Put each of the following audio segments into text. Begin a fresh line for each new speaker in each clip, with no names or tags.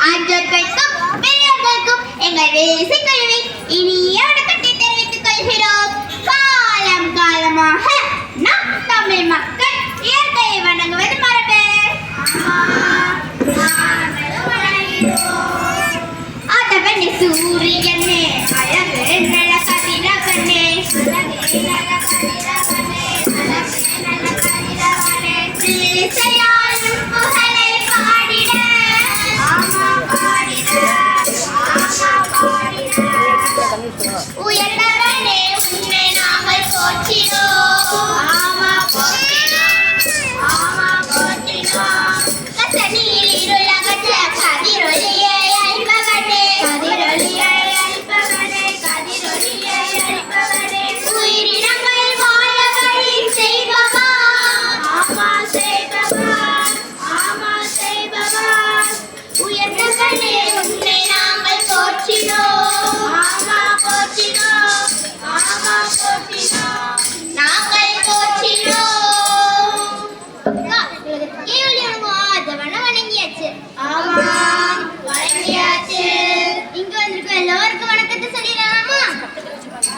ஆற்றோர்களுக்கும் பெரியவர்களுக்கும் எங்கள் தேசிய இனிய வணக்கத்தை தெரிவித்துக் கொள்கிறோம். காலம் காலமாக நம் தமிழ் மக்கள் இயற்கையை வணங்குவது மரபு. ஆதவனே சூரியனே அழகு நல்ல கதிரவனே இசையாலும் புகழை பாடிட உயர்ந்தவனே உன்னை நாங்கள் போற்றினோம். கசனியில் இருள் அகற்ற கதிரொளியை அளிப்பவனே உயிரினங்கள் வாழ வழி செய்பவா உயர்ந்தவனே உன்னை நாங்கள் போற்றினோம். நாங்கள் போற்றினோம். வணங்கியாச்சு. இங்க வந்திருக்க எல்லாருக்கும் வணக்கத்தை சொல்லிடலாமா?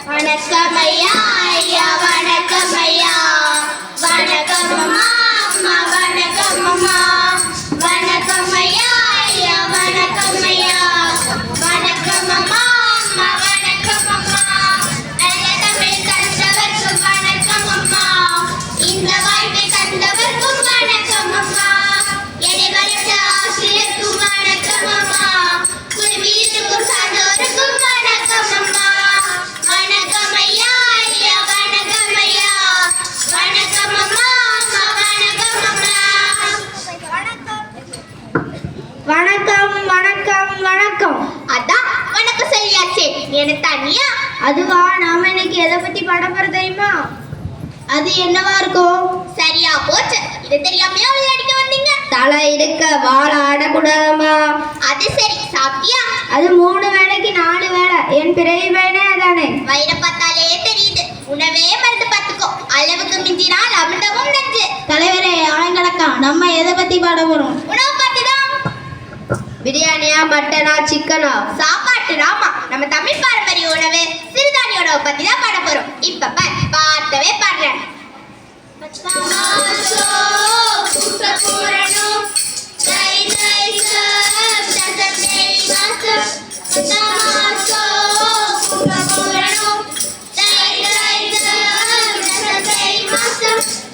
வணக்கம் ஐயா, ஐயா வணக்கம் ஐயா. வணக்கம் அம்மா, அம்மா வணக்கம் அம்மா. வணக்கம் ஐயா, ஐயா வணக்கம் ஐயா. வணக்கம் அம்மா, அம்மா வணக்கம் அம்மா. நல்ல தமிழ் தந்தவர்க்கும் வணக்கம் அம்மா. இந்த வாழ்க்கை தந்தவர்க்கும் வணக்கம் அம்மா. என்னை வளர்த்த ஆசிரியர்க்கும் வணக்கம் அம்மா. குடும்பீட்டுக்கும் சார்ந்தோருக்கும் வணக்கம் அம்மா. வணக்கம் ஐயா, ஐயா வணக்கம் ஐயா. வணக்கம் அம்மா, அம்மா வணக்கம் அம்மா.
வணக்கம் வணக்கம் வணக்கம்.
அதான் வணக்கம் சொல்லியாச்சே, என்ன தனியா?
அதுவா, நாம இன்னைக்கு எதை பத்தி பாட போறோம் தெரியுமா? அது என்னவா இருக்கும்?
சரியா போச்சு. இது தெரியாமையா விளையாடிக்க வந்தீங்க?
தலை இருக்க வாழ ஆடக்கூடாதம்மா.
அது சரி, சாப்பிட்டியா?
அது 3 வேளைக்கு 4 வேளை. என் பிறவி பயனே அதானே.
வயிறை பார்த்தாலே தெரியுது. உணவே மருந்து பார்த்துக்கோ. அளவுக்கு மிஞ்சினால் அமிர்தமும் நஞ்சு.
தலைவரே ஆயங்கடக்கா, நம்ம எதை பத்தி பாட போறோம்?
உணவு பார்த்துதான்.
பிரியாணியா, மட்டனா, சிக்கனா?
சாப்பாட்டு ராமா. நம்ம தமிழ் பாரம்பரிய உணவு சிறுதானிய உணவை பத்தி தான் பாட போறோம். இப்ப பார்த்தவே பாடுறேன்.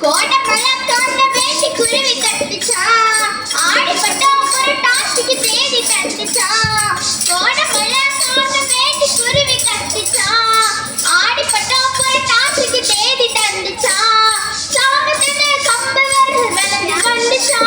கோட்டப்பழம் தோண்ட வேண்டி குருவி கட்டுச்சா. ஆடிப்பட்டம் ஒரு டாஸ்க்கு தேடி தந்துச்சா. கோட்டப்பழம் தோண்ட வேண்டி குருவி கட்டுச்சா. ஆடிப்பட்டம் ஒரு டாஸ்க்கு தேடி தந்துச்சா. சாமத்தின கம்பவர் விளைஞ்சு வந்துச்சா.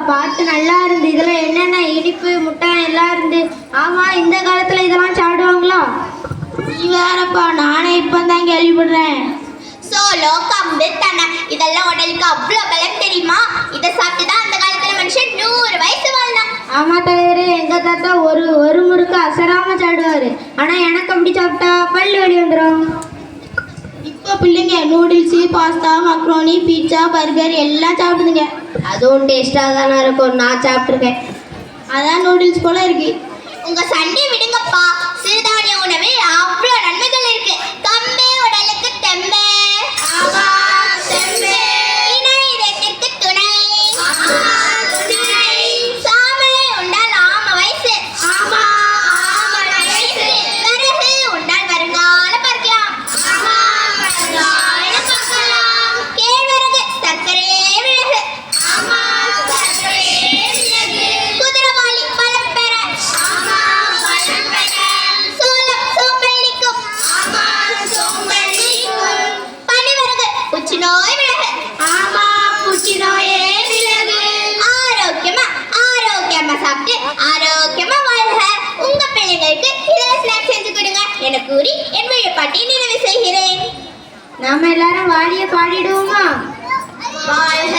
பாட்டு நல்லா இருந்து. இதுல என்னென்ன இனிப்பு முட்டாய் எல்லாம் இருந்து. ஆமா, இந்த காலத்துல இதெல்லாம் சாப்பிடுவாங்களா? நீ வேறப்பா, நானே இப்பதான் கேள்விப்படுறேன்.
சோளோ கம்பு தென்னை இதெல்லாம் உடலுக்கு அவ்வளோ பலம் தெரியுமா? இதை சாப்பிட்டு தான் அந்த காலத்துல மனுஷன் 100 வயசு வாழ்ந்தான்.
ஆமா தலைவரே, எங்க தாத்தா ஒரு முறுக்கு அசராம சாப்பிடுவாரு. ஆனா எனக்கு அப்படி சாப்பிட்டா பல்லு வலி வந்துடும். இப்போ பிள்ளைங்க noodles, pasta, macaroni, pizza, burger எல்லாம் சாப்பிடுதுங்க. அதுவும் டேஸ்டாக தானே இருக்கும். நான் சாப்பிட்ருக்கேன். அதான் நூடுல்ஸ் போல இருக்கு.
உங்க சண்டை விடுங்கப்பா. சிறுதானிய உணவில் அவ்வளோ நன்மைகள் இருக்கு. கம்பே உடலுக்கு தெம்பே.
ஆமா, தெம்பே.
இணை இதயத்திற்கு துணை. சாமலை உண்டால் ஆம வயசு. ஆம வயசு. வரகு உண்டால் வருங்கால பார்க்கலாம். கேழ்வரகு சர்க்கரையே மிளகு. குதிரவாளி பலம் பெற. சோளம் சோம்பலிக்கும். பனிவரகு புற்றுநோய் விலகு. ஆரோக்கியமா சாப்பிட்டு ஆரோக்கியமா வாழ்க. உங்க பிள்ளைங்களுக்கு இதில் ஸ்நாக்ஸ் செஞ்சு கொடுங்க என கூறி என் வழிபாட்டை நிறைவு செய்கிறேன்.
நாம எல்லாரும் வாடிய பாடிடுவோமா?
வாழ்க